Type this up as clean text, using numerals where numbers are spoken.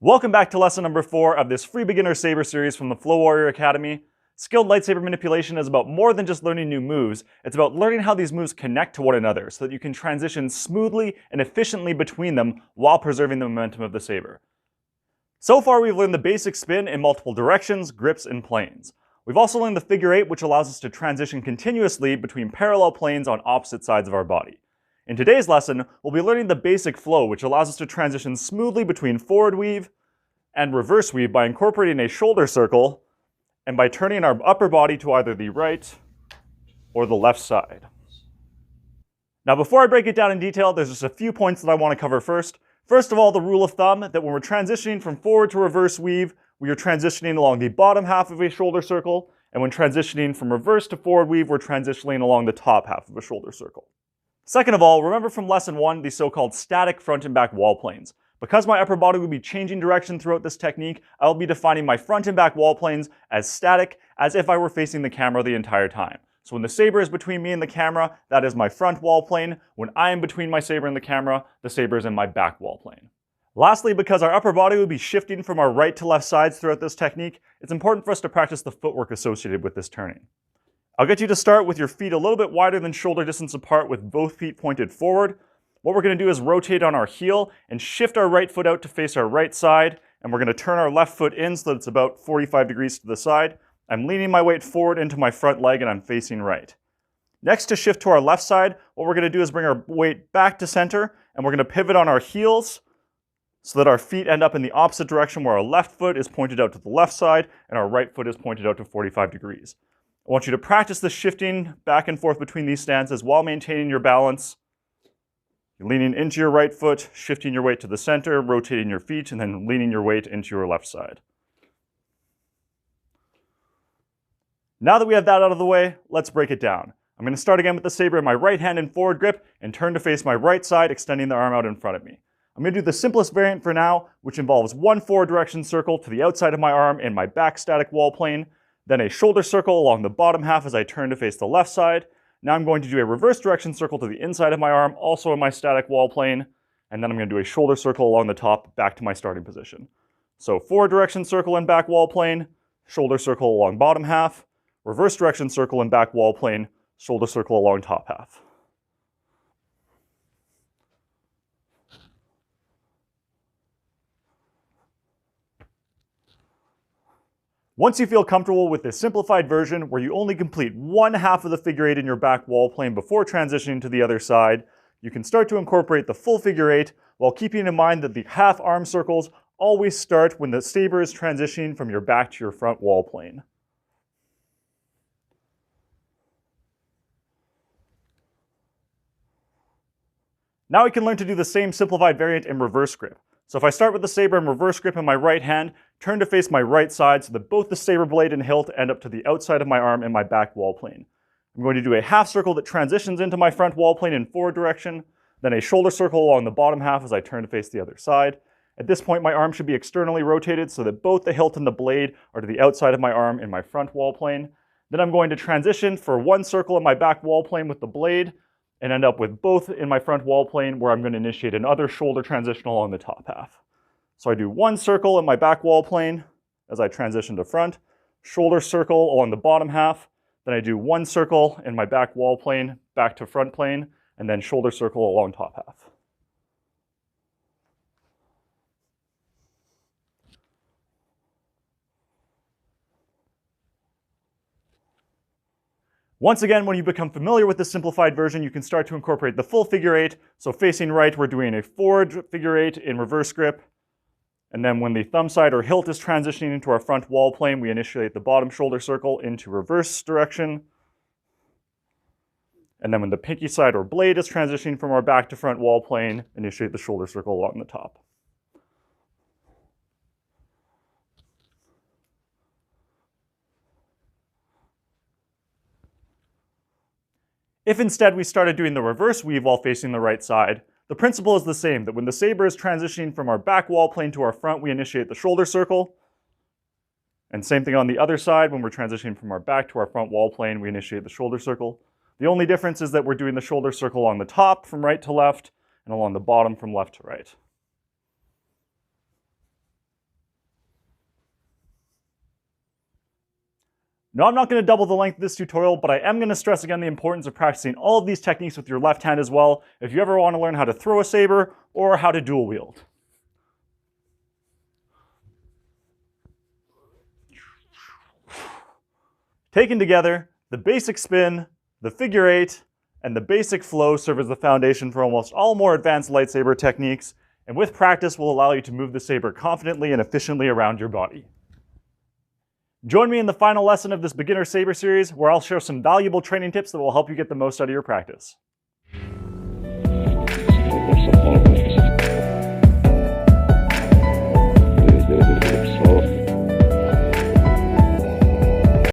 Welcome back to lesson number 4 of this free beginner saber series from the FloWarrior Academy. Skilled lightsaber manipulation is about more than just learning new moves. It's about learning how these moves connect to one another so that you can transition smoothly and efficiently between them while preserving the momentum of the saber. So far we've learned the basic spin in multiple directions, grips, and planes. We've also learned the figure 8, which allows us to transition continuously between parallel planes on opposite sides of our body. In today's lesson, we'll be learning the basic flow, which allows us to transition smoothly between forward weave and reverse weave by incorporating a shoulder circle and by turning our upper body to either the right or the left side. Now, before I break it down in detail, there's just a few points that I want to cover first. First of all, the rule of thumb that when we're transitioning from forward to reverse weave, we are transitioning along the bottom half of a shoulder circle, and when transitioning from reverse to forward weave, we're transitioning along the top half of a shoulder circle. Second of all, remember from lesson 1 the so-called static front and back wall planes. Because my upper body will be changing direction throughout this technique, I will be defining my front and back wall planes as static, as if I were facing the camera the entire time. So when the saber is between me and the camera, that is my front wall plane. When I am between my saber and the saber is in my back wall plane. Lastly, because our upper body will be shifting from our right to left sides throughout this technique, it's important for us to practice the footwork associated with this turning. I'll get you to start with your feet a little bit wider than shoulder distance apart with both feet pointed forward. What we're going to do is rotate on our heel and shift our right foot out to face our right side, and we're going to turn our left foot in so that it's about 45 degrees to the side. I'm leaning my weight forward into my front leg and I'm facing right. Next, to shift to our left side, what we're going to do is bring our weight back to center, and we're going to pivot on our heels so that our feet end up in the opposite direction where our left foot is pointed out to the left side and our right foot is pointed out to 45 degrees. I want you to practice the shifting back and forth between these stances while maintaining your balance. You're leaning into your right foot, shifting your weight to the center, rotating your feet, and then leaning your weight into your left side. Now that we have that out of the way, let's break it down. I'm going to start again with the saber in my right hand in forward grip and turn to face my right side, extending the arm out in front of me. I'm going to do the simplest variant for now, which involves one forward direction circle to the outside of my arm in my back static wall plane, then a shoulder circle along the bottom half as I turn to face the left side. Now I'm going to do a reverse direction circle to the inside of my arm, also in my static wall plane, and then I'm going to do a shoulder circle along the top back to my starting position. So forward direction circle in back wall plane, shoulder circle along bottom half, reverse direction circle in back wall plane, shoulder circle along top half. Once you feel comfortable with this simplified version where you only complete one half of the figure 8 in your back wall plane before transitioning to the other side, you can start to incorporate the full figure 8 while keeping in mind that the half arm circles always start when the saber is transitioning from your back to your front wall plane. Now we can learn to do the same simplified variant in reverse grip. So if I start with the saber in reverse grip in my right hand, turn to face my right side so that both the saber blade and hilt end up to the outside of my arm in my back wall plane. I'm going to do a half circle that transitions into my front wall plane in forward direction, then a shoulder circle along the bottom half as I turn to face the other side. At this point, my arm should be externally rotated so that both the hilt and the blade are to the outside of my arm in my front wall plane. Then I'm going to transition for one circle in my back wall plane with the blade, and end up with both in my front wall plane where I'm going to initiate another shoulder transition along the top half. So I do one circle in my back wall plane as I transition to front, shoulder circle along the bottom half, then I do one circle in my back wall plane back to front plane, and then shoulder circle along top half. Once again, when you become familiar with the simplified version, you can start to incorporate the full figure 8. So facing right, we're doing a forward figure 8 in reverse grip. And then when the thumb side or hilt is transitioning into our front wall plane, we initiate the bottom shoulder circle into reverse direction. And then when the pinky side or blade is transitioning from our back to front wall plane, initiate the shoulder circle along the top. If instead we started doing the reverse weave while facing the right side, the principle is the same, that when the saber is transitioning from our back wall plane to our front, we initiate the shoulder circle. And same thing on the other side, when we're transitioning from our back to our front wall plane, we initiate the shoulder circle. The only difference is that we're doing the shoulder circle along the top from right to left, and along the bottom from left to right. Now, I'm not going to double the length of this tutorial, but I am going to stress again the importance of practicing all of these techniques with your left hand as well, if you ever want to learn how to throw a saber or how to dual wield. Taken together, the basic spin, the figure eight, and the basic flow serve as the foundation for almost all more advanced lightsaber techniques, and with practice will allow you to move the saber confidently and efficiently around your body. Join me in the final lesson of this beginner saber series, where I'll share some valuable training tips that will help you get the most out of your practice.